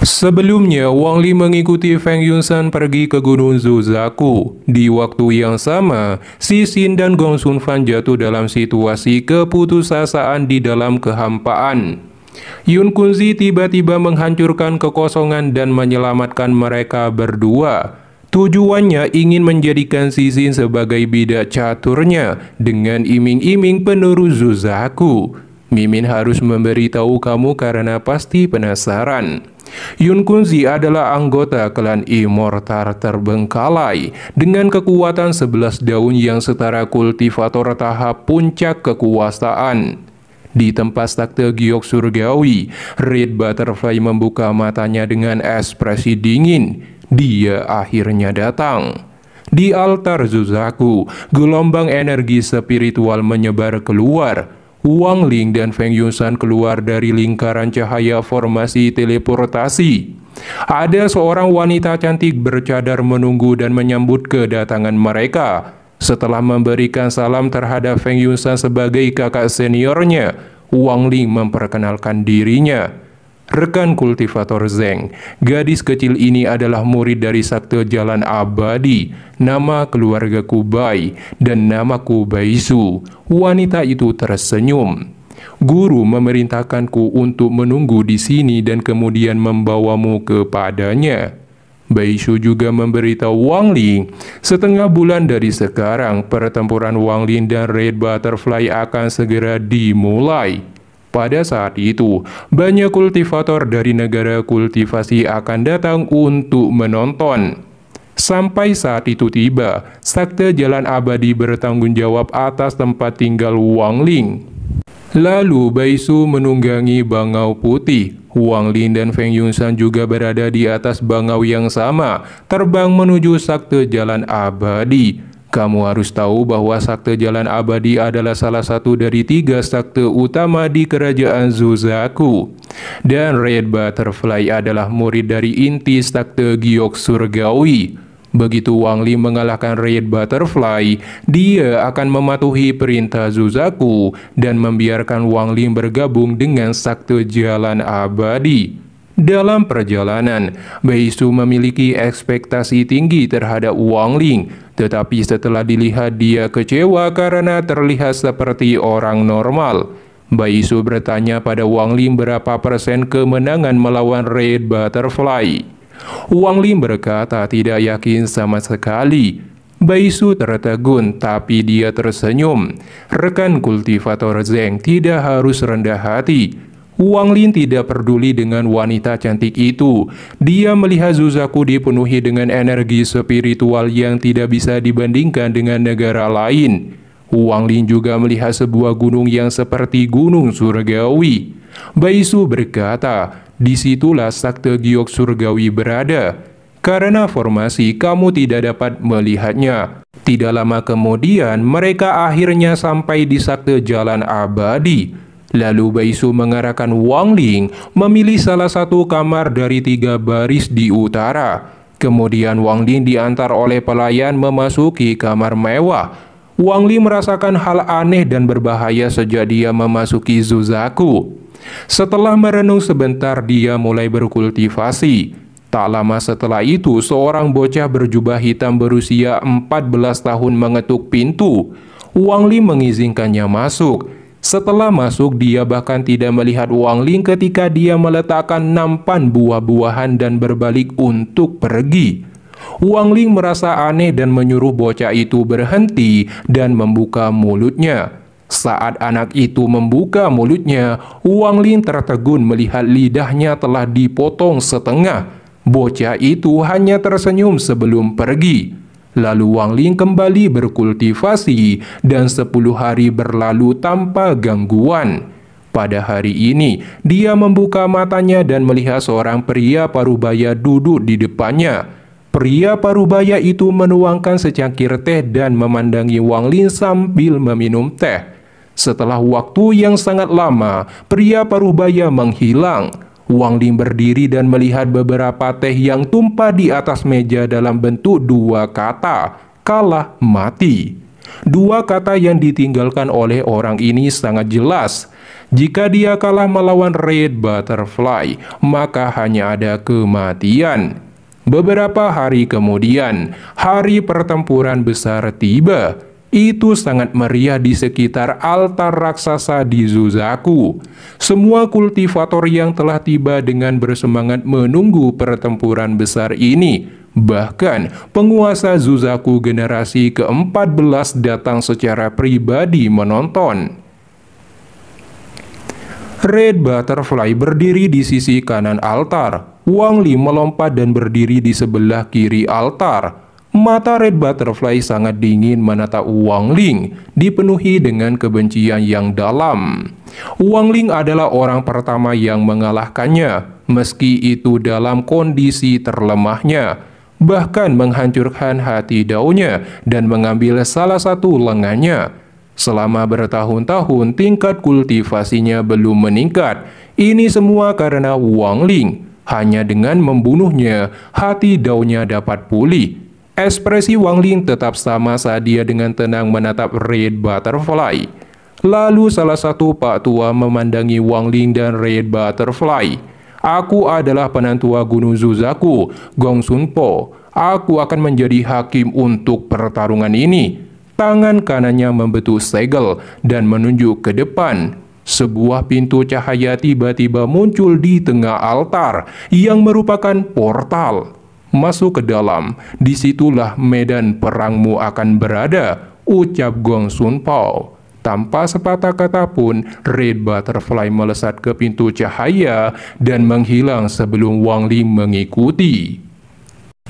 Sebelumnya, Wang Li mengikuti Feng Yunsan pergi ke Gunung Zuzaku. Di waktu yang sama, Xi Xin dan Gong Xunfan jatuh dalam situasi keputusasaan di dalam kehampaan. Yun Kunzi tiba-tiba menghancurkan kekosongan dan menyelamatkan mereka berdua. Tujuannya ingin menjadikan Xi Xin sebagai bidak caturnya dengan iming-iming penerus Zuzaku. Mimin harus memberitahu kamu karena pasti penasaran. Yun Kunzi adalah anggota klan Immortal terbengkalai dengan kekuatan 11 daun yang setara kultivator tahap puncak kekuasaan. Di tempat sakte giok surgawi, Red Butterfly membuka matanya dengan ekspresi dingin. Dia akhirnya datang. Di altar Zuzaku, gelombang energi spiritual menyebar keluar. Wang Ling dan Feng Yunsan keluar dari lingkaran cahaya formasi teleportasi. Ada seorang wanita cantik bercadar menunggu dan menyambut kedatangan mereka. Setelah memberikan salam terhadap Feng Yunsan sebagai kakak seniornya, Wang Ling memperkenalkan dirinya. Rekan kultivator Zeng, gadis kecil ini adalah murid dari Sakte Jalan Abadi, nama keluarga Kubai, dan nama Kubaisu. Wanita itu tersenyum. Guru memerintahkanku untuk menunggu di sini dan kemudian membawamu kepadanya. Baisu juga memberitahu Wang Ling, setengah bulan dari sekarang, pertempuran Wang Ling dan Red Butterfly akan segera dimulai. Pada saat itu, banyak kultivator dari negara kultivasi akan datang untuk menonton. Sampai saat itu tiba, Sakte Jalan Abadi bertanggung jawab atas tempat tinggal Wang Ling. Lalu Baisu menunggangi bangau putih. Wang Ling dan Feng Yunsan juga berada di atas bangau yang sama, terbang menuju Sakte Jalan Abadi. Kamu harus tahu bahwa Sakte Jalan Abadi adalah salah satu dari 3 sakte utama di kerajaan Zuzaku. Dan Red Butterfly adalah murid dari inti sakte giok surgawi. Begitu Wang Li mengalahkan Red Butterfly, dia akan mematuhi perintah Zuzaku dan membiarkan Wang Li bergabung dengan Sakte Jalan Abadi. Dalam perjalanan, Baisu memiliki ekspektasi tinggi terhadap Wang Ling, tetapi setelah dilihat dia kecewa karena terlihat seperti orang normal. Baisu bertanya pada Wang Ling berapa persen kemenangan melawan Red Butterfly. Wang Ling berkata tidak yakin sama sekali. Baisu tertegun, tapi dia tersenyum. Rekan kultivator Zeng tidak harus rendah hati. Wang Ling tidak peduli dengan wanita cantik itu. Dia melihat Zuzaku dipenuhi dengan energi spiritual yang tidak bisa dibandingkan dengan negara lain. Wang Ling juga melihat sebuah gunung yang seperti gunung surgawi. Baisu berkata, disitulah sakte giok surgawi berada. Karena formasi, kamu tidak dapat melihatnya. Tidak lama kemudian, mereka akhirnya sampai di Sakte Jalan Abadi. Lalu Baisu mengarahkan Wang Ling memilih salah satu kamar dari 3 baris di utara. Kemudian Wang Ling diantar oleh pelayan memasuki kamar mewah. Wang Ling merasakan hal aneh dan berbahaya sejak dia memasuki Zuzaku. Setelah merenung sebentar, dia mulai berkultivasi. Tak lama setelah itu, seorang bocah berjubah hitam berusia 14 tahun mengetuk pintu. Wang Ling mengizinkannya masuk. Setelah masuk, dia bahkan tidak melihat Wang Ling ketika dia meletakkan nampan buah-buahan dan berbalik untuk pergi. Wang Ling merasa aneh dan menyuruh bocah itu berhenti dan membuka mulutnya. Saat anak itu membuka mulutnya, Wang Ling tertegun melihat lidahnya telah dipotong setengah. Bocah itu hanya tersenyum sebelum pergi. Lalu Wang Ling kembali berkultivasi dan 10 hari berlalu tanpa gangguan. Pada hari ini, dia membuka matanya dan melihat seorang pria parubaya duduk di depannya. Pria parubaya itu menuangkan secangkir teh dan memandangi Wang Ling sambil meminum teh. Setelah waktu yang sangat lama, pria parubaya menghilang. Wang Ling berdiri dan melihat beberapa teh yang tumpah di atas meja dalam bentuk 2 kata, kalah mati. 2 kata yang ditinggalkan oleh orang ini sangat jelas. Jika dia kalah melawan Red Butterfly, maka hanya ada kematian. Beberapa hari kemudian, hari pertempuran besar tiba. Itu sangat meriah di sekitar altar raksasa di Zuzaku. Semua kultivator yang telah tiba dengan bersemangat menunggu pertempuran besar ini. Bahkan, penguasa Zuzaku generasi ke-14 datang secara pribadi menonton. Red Butterfly berdiri di sisi kanan altar. Wang Li melompat dan berdiri di sebelah kiri altar. Mata Red Butterfly sangat dingin menatap Wang Ling, dipenuhi dengan kebencian yang dalam. Wang Ling adalah orang pertama yang mengalahkannya, meski itu dalam kondisi terlemahnya, bahkan menghancurkan hati Dao-nya dan mengambil salah satu lengannya. Selama bertahun-tahun tingkat kultivasinya belum meningkat. Ini semua karena Wang Ling. Hanya dengan membunuhnya, hati Dao-nya dapat pulih. Ekspresi Wang Ling tetap sama saat dia dengan tenang menatap Red Butterfly. Lalu salah satu pak tua memandangi Wang Ling dan Red Butterfly. Aku adalah penantua Gunung Zuzaku, Gong Sun Po. Aku akan menjadi hakim untuk pertarungan ini. Tangan kanannya membentuk segel dan menunjuk ke depan. Sebuah pintu cahaya tiba-tiba muncul di tengah altar yang merupakan portal. Masuk ke dalam, disitulah medan perangmu akan berada, ucap Gong Sun Po. Tanpa sepatah kata pun, Red Butterfly melesat ke pintu cahaya dan menghilang sebelum Wang Li mengikuti.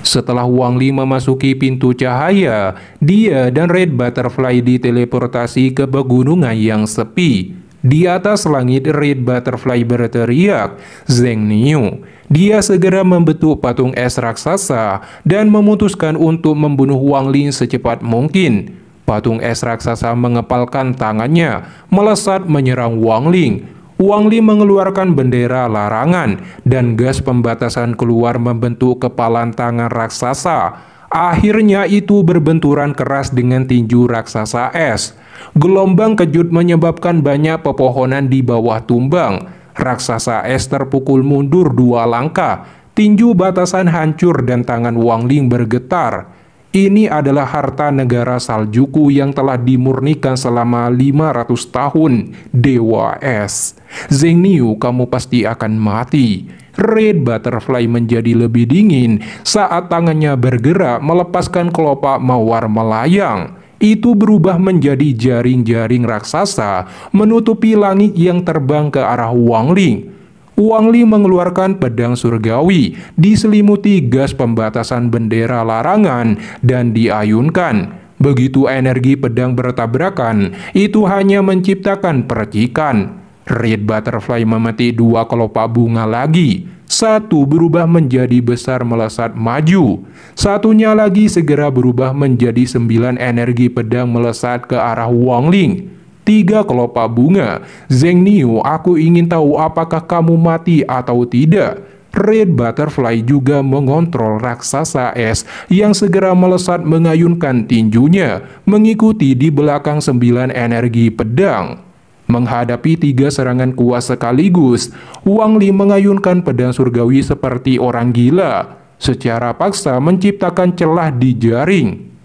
Setelah Wang Li memasuki pintu cahaya, dia dan Red Butterfly diteleportasi ke pegunungan yang sepi. Di atas langit, Red Butterfly berteriak, "Zheng Niu." Dia segera membentuk patung es raksasa dan memutuskan untuk membunuh Wang Li secepat mungkin. Patung es raksasa mengepalkan tangannya, melesat menyerang Wang Li. Wang Li mengeluarkan bendera larangan dan gas pembatasan keluar membentuk kepalan tangan raksasa. Akhirnya itu berbenturan keras dengan tinju raksasa es. Gelombang kejut menyebabkan banyak pepohonan di bawah tumbang. Raksasa es terpukul mundur 2 langkah. Tinju batasan hancur dan tangan Wang Ling bergetar. Ini adalah harta negara Saljuku yang telah dimurnikan selama 500 tahun. Dewa Es. Zheng Niu, kamu pasti akan mati. Red Butterfly menjadi lebih dingin saat tangannya bergerak melepaskan kelopak mawar melayang. Itu berubah menjadi jaring-jaring raksasa menutupi langit yang terbang ke arah Wang Ling. Wang Li mengeluarkan pedang surgawi, diselimuti gas pembatasan bendera larangan, dan diayunkan. Begitu energi pedang bertabrakan, itu hanya menciptakan percikan. Red Butterfly memetik 2 kelopak bunga lagi. Satu berubah menjadi besar melesat maju. Satunya lagi segera berubah menjadi 9 energi pedang melesat ke arah Wang Ling. 3 kelopak bunga. Zheng Niu, aku ingin tahu apakah kamu mati atau tidak. Red Butterfly juga mengontrol raksasa es yang segera melesat mengayunkan tinjunya, mengikuti di belakang 9 energi pedang. Menghadapi 3 serangan kuat sekaligus, Wang Li mengayunkan pedang surgawi seperti orang gila, secara paksa menciptakan celah di jaring.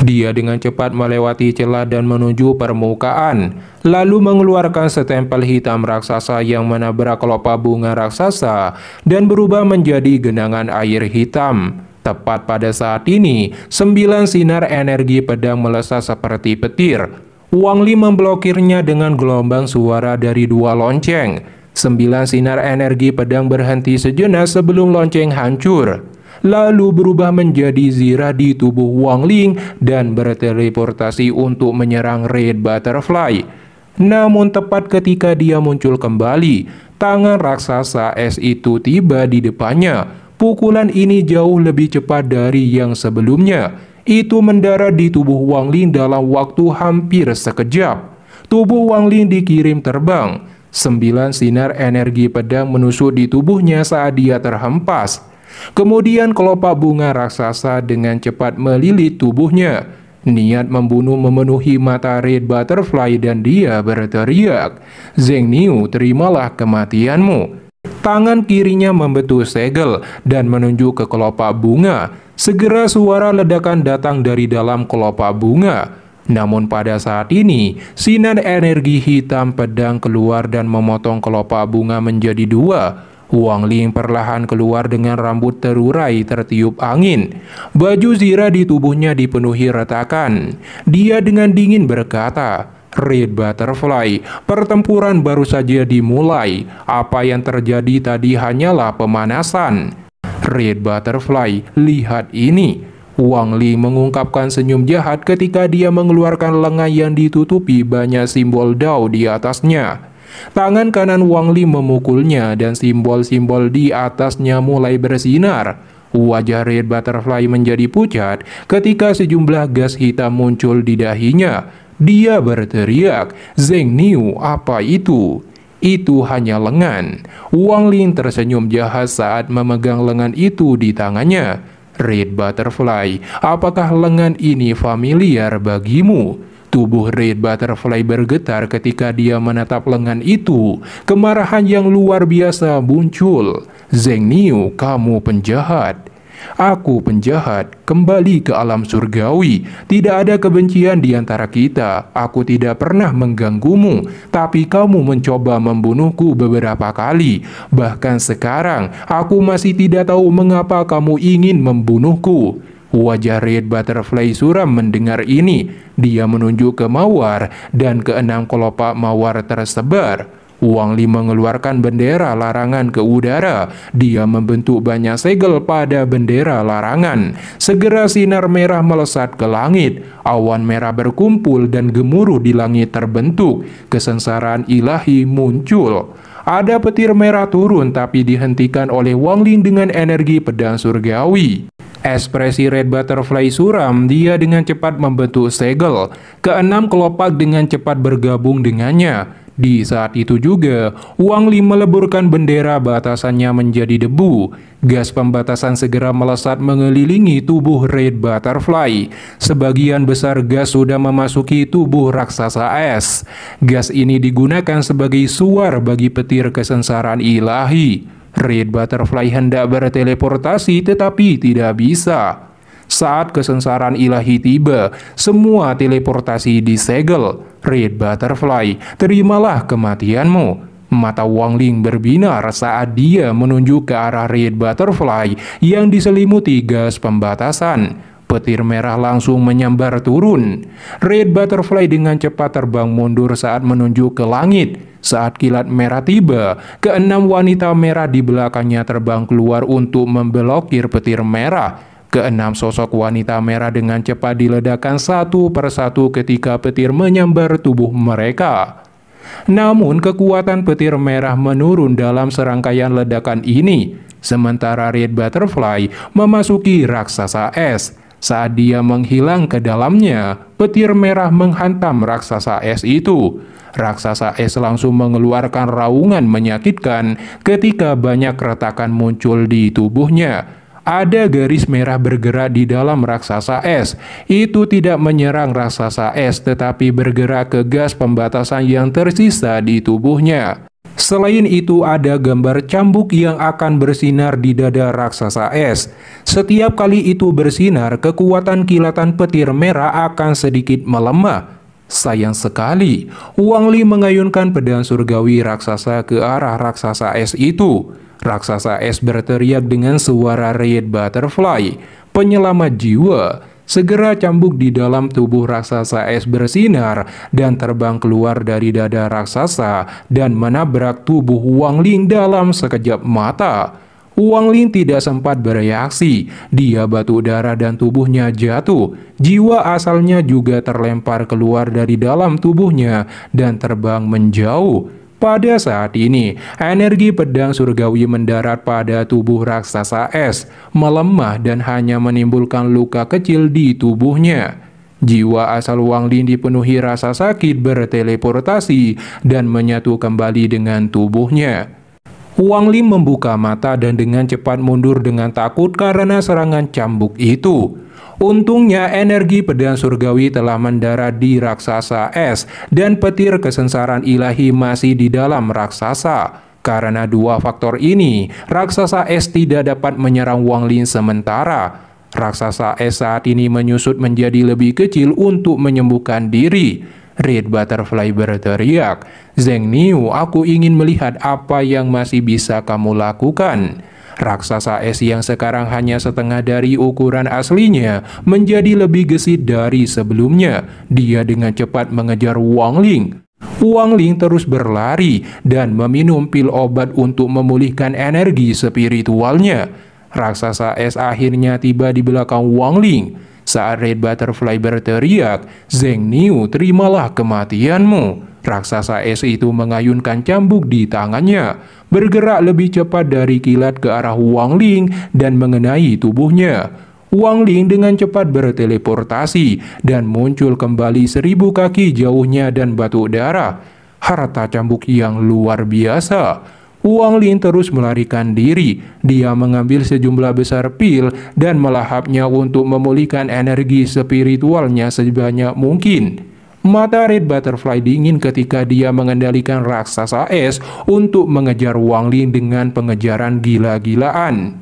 Dia dengan cepat melewati celah dan menuju permukaan, lalu mengeluarkan setempel hitam raksasa yang menabrak kelopak bunga raksasa dan berubah menjadi genangan air hitam. Tepat pada saat ini, 9 sinar energi pedang melesat seperti petir. Wang Li memblokirnya dengan gelombang suara dari 2 lonceng. 9 sinar energi pedang berhenti sejenak sebelum lonceng hancur, lalu berubah menjadi zirah di tubuh Wang Ling dan berteleportasi untuk menyerang Red Butterfly. Namun tepat ketika dia muncul kembali, tangan raksasa es itu tiba di depannya. Pukulan ini jauh lebih cepat dari yang sebelumnya. Itu mendarat di tubuh Wang Ling dalam waktu hampir sekejap. Tubuh Wang Ling dikirim terbang. 9 sinar energi pedang menusuk di tubuhnya saat dia terhempas. Kemudian kelopak bunga raksasa dengan cepat melilit tubuhnya. Niat membunuh memenuhi mata Red Butterfly dan dia berteriak, "Zheng Niu, terimalah kematianmu." Tangan kirinya membentuk segel dan menunjuk ke kelopak bunga. Segera suara ledakan datang dari dalam kelopak bunga. Namun pada saat ini, sinar energi hitam pedang keluar dan memotong kelopak bunga menjadi dua. Wang Ling perlahan keluar dengan rambut terurai tertiup angin. Baju zirah di tubuhnya dipenuhi retakan. Dia dengan dingin berkata, "Red Butterfly, pertempuran baru saja dimulai. Apa yang terjadi tadi hanyalah pemanasan." "Red Butterfly, lihat ini." Wang Ling mengungkapkan senyum jahat ketika dia mengeluarkan lengan yang ditutupi banyak simbol Dao di atasnya. Tangan kanan Wang Ling memukulnya dan simbol-simbol di atasnya mulai bersinar. Wajah Red Butterfly menjadi pucat ketika sejumlah gas hitam muncul di dahinya. Dia berteriak, "Zheng Niu, apa itu?" "Itu hanya lengan." Wang Ling tersenyum jahat saat memegang lengan itu di tangannya. "Red Butterfly, apakah lengan ini familiar bagimu?" Tubuh Red Butterfly bergetar ketika dia menatap lengan itu. Kemarahan yang luar biasa muncul. "Zheng Niu, kamu penjahat." "Aku penjahat, kembali ke alam surgawi. Tidak ada kebencian di antara kita. Aku tidak pernah mengganggumu, tapi kamu mencoba membunuhku beberapa kali. Bahkan sekarang, aku masih tidak tahu mengapa kamu ingin membunuhku." Wajah Red Butterfly suram mendengar ini. Dia menunjuk ke mawar dan keenam kelopak mawar tersebar. Wang Ling mengeluarkan bendera larangan ke udara. Dia membentuk banyak segel pada bendera larangan. Segera sinar merah melesat ke langit. Awan merah berkumpul dan gemuruh di langit terbentuk. Kesengsaraan ilahi muncul. Ada petir merah turun tapi dihentikan oleh Wang Ling dengan energi pedang surgawi. Ekspresi Red Butterfly suram, dia dengan cepat membentuk segel. Keenam kelopak dengan cepat bergabung dengannya. Di saat itu juga, Wang Ling meleburkan bendera batasannya menjadi debu. Gas pembatasan segera melesat mengelilingi tubuh Red Butterfly. Sebagian besar gas sudah memasuki tubuh raksasa es. Gas ini digunakan sebagai suar bagi petir kesengsaraan ilahi. Red Butterfly hendak berteleportasi tetapi tidak bisa. Saat kesengsaraan ilahi tiba, semua teleportasi disegel. "Red Butterfly, terimalah kematianmu." Mata Wang Ling berbinar saat dia menunjuk ke arah Red Butterfly yang diselimuti gas pembatasan. Petir merah langsung menyambar turun. Red Butterfly dengan cepat terbang mundur saat menunjuk ke langit. Saat kilat merah tiba, keenam wanita merah di belakangnya terbang keluar untuk memblokir petir merah. Keenam sosok wanita merah dengan cepat diledakkan satu persatu ketika petir menyambar tubuh mereka. Namun kekuatan petir merah menurun dalam serangkaian ledakan ini. Sementara Red Butterfly memasuki raksasa es. Saat dia menghilang ke dalamnya, petir merah menghantam raksasa es itu. Raksasa es langsung mengeluarkan raungan menyakitkan ketika banyak retakan muncul di tubuhnya. Ada garis merah bergerak di dalam raksasa es. Itu tidak menyerang raksasa es tetapi bergerak ke gas pembatasan yang tersisa di tubuhnya. Selain itu ada gambar cambuk yang akan bersinar di dada raksasa es. Setiap kali itu bersinar, kekuatan kilatan petir merah akan sedikit melemah. Sayang sekali, Wang Ling mengayunkan pedang surgawi raksasa ke arah raksasa es itu. Raksasa es berteriak dengan suara Red Butterfly, "Penyelamat jiwa." Segera cambuk di dalam tubuh raksasa es bersinar dan terbang keluar dari dada raksasa dan menabrak tubuh Wang Ling dalam sekejap mata. Wang Ling tidak sempat bereaksi, dia batu darah dan tubuhnya jatuh. Jiwa asalnya juga terlempar keluar dari dalam tubuhnya dan terbang menjauh. Pada saat ini, energi pedang surgawi mendarat pada tubuh raksasa es, melemah dan hanya menimbulkan luka kecil di tubuhnya. Jiwa asal Wang Ling dipenuhi rasa sakit berteleportasi dan menyatu kembali dengan tubuhnya. Wang Ling membuka mata dan dengan cepat mundur dengan takut karena serangan cambuk itu. Untungnya energi pedang surgawi telah mendarat di raksasa es dan petir kesengsaraan ilahi masih di dalam raksasa. Karena dua faktor ini, raksasa es tidak dapat menyerang Wang Ling sementara. Raksasa es saat ini menyusut menjadi lebih kecil untuk menyembuhkan diri. Red Butterfly berteriak, "Zheng Niu, aku ingin melihat apa yang masih bisa kamu lakukan." Raksasa es yang sekarang hanya setengah dari ukuran aslinya menjadi lebih gesit dari sebelumnya. Dia dengan cepat mengejar Wang Ling. Wang Ling terus berlari dan meminum pil obat untuk memulihkan energi spiritualnya. Raksasa es akhirnya tiba di belakang Wang Ling. Saat Red Butterfly berteriak, "Zheng Niu, terimalah kematianmu." Raksasa es itu mengayunkan cambuk di tangannya, bergerak lebih cepat dari kilat ke arah Wang Ling dan mengenai tubuhnya. Wang Ling dengan cepat berteleportasi dan muncul kembali 1000 kaki jauhnya dan batuk darah. Harta cambuk yang luar biasa. Wang Ling terus melarikan diri. Dia mengambil sejumlah besar pil dan melahapnya untuk memulihkan energi spiritualnya sebanyak mungkin. Mata Red Butterfly dingin ketika dia mengendalikan raksasa es untuk mengejar Wang Ling dengan pengejaran gila-gilaan.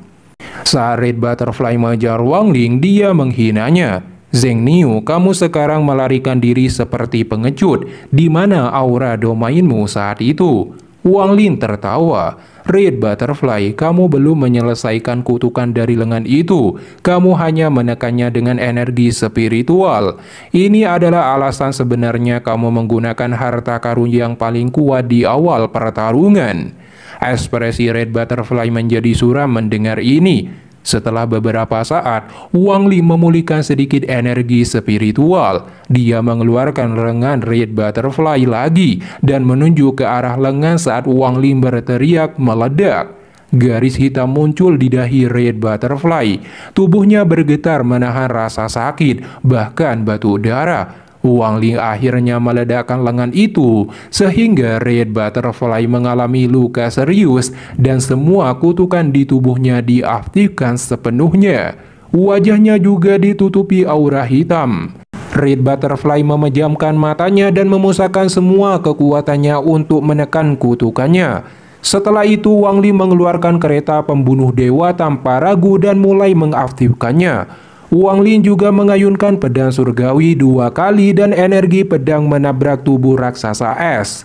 Saat Red Butterfly mengejar Wang Ling, dia menghinanya. "Zheng Niu, kamu sekarang melarikan diri seperti pengecut. Di mana aura domainmu saat itu?" Wang Ling tertawa. "Red Butterfly, kamu belum menyelesaikan kutukan dari lengan itu. Kamu hanya menekannya dengan energi spiritual. Ini adalah alasan sebenarnya kamu menggunakan harta karun yang paling kuat di awal pertarungan." Ekspresi Red Butterfly menjadi suram mendengar ini. Setelah beberapa saat, Wang Ling memulihkan sedikit energi spiritual. Dia mengeluarkan lengan Red Butterfly lagi dan menunjuk ke arah lengan saat Wang Ling berteriak meledak. Garis hitam muncul di dahi Red Butterfly. Tubuhnya bergetar menahan rasa sakit, bahkan batuk darah. Wang Ling akhirnya meledakkan lengan itu, sehingga Red Butterfly mengalami luka serius dan semua kutukan di tubuhnya diaktifkan sepenuhnya. Wajahnya juga ditutupi aura hitam. Red Butterfly memejamkan matanya dan memusatkan semua kekuatannya untuk menekan kutukannya. Setelah itu, Wang Ling mengeluarkan kereta pembunuh dewa tanpa ragu dan mulai mengaktifkannya. Wang Ling juga mengayunkan pedang surgawi 2 kali dan energi pedang menabrak tubuh raksasa es.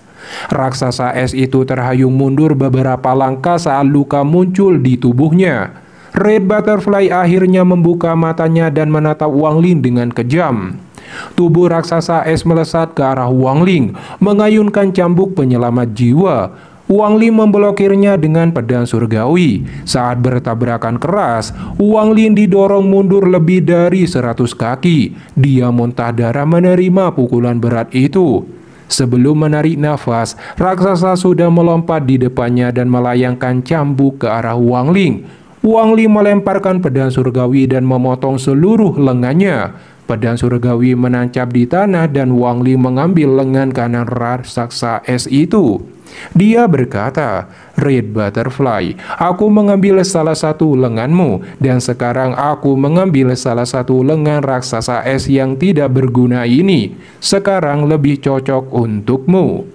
Raksasa es itu terhuyung mundur beberapa langkah saat luka muncul di tubuhnya. Red Butterfly akhirnya membuka matanya dan menatap Wang Ling dengan kejam. Tubuh raksasa es melesat ke arah Wang Ling, mengayunkan cambuk penyelamat jiwa. Wang Ling memblokirnya dengan pedang surgawi. Saat bertabrakan keras, Wang Ling didorong mundur lebih dari 100 kaki. Dia muntah darah menerima pukulan berat itu. Sebelum menarik nafas, raksasa sudah melompat di depannya dan melayangkan cambuk ke arah Wang Ling. Wang Ling melemparkan pedang surgawi dan memotong seluruh lengannya. Pedang surgawi menancap di tanah dan Wang Ling mengambil lengan kanan raksasa es itu. Dia berkata, "Red Butterfly, aku mengambil salah satu lenganmu dan sekarang aku mengambil salah satu lengan raksasa es yang tidak berguna ini. Sekarang lebih cocok untukmu."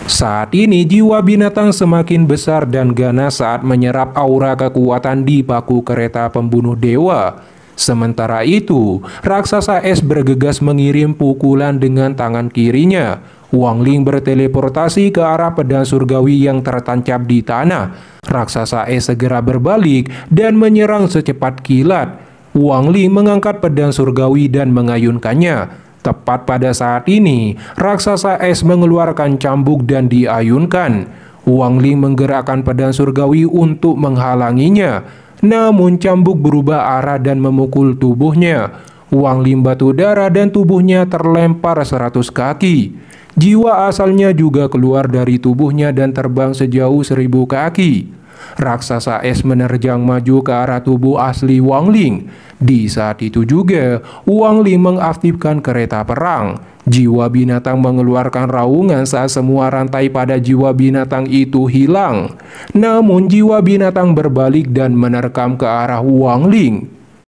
Saat ini jiwa binatang semakin besar dan ganas saat menyerap aura kekuatan di paku kereta pembunuh dewa. Sementara itu, raksasa es bergegas mengirim pukulan dengan tangan kirinya. Wang Ling berteleportasi ke arah pedang surgawi yang tertancap di tanah. Raksasa es segera berbalik dan menyerang secepat kilat. Wang Ling mengangkat pedang surgawi dan mengayunkannya. Tepat pada saat ini, raksasa es mengeluarkan cambuk dan diayunkan. Wang Ling menggerakkan pedang surgawi untuk menghalanginya. Namun cambuk berubah arah dan memukul tubuhnya. Wang Ling batuk darah dan tubuhnya terlempar 100 kaki. Jiwa asalnya juga keluar dari tubuhnya dan terbang sejauh 1000 kaki. Raksasa es menerjang maju ke arah tubuh asli Wang Ling. Di saat itu juga, Wang Ling mengaktifkan kereta perang. Jiwa binatang mengeluarkan raungan saat semua rantai pada jiwa binatang itu hilang. Namun jiwa binatang berbalik dan menerkam ke arah Wang Ling.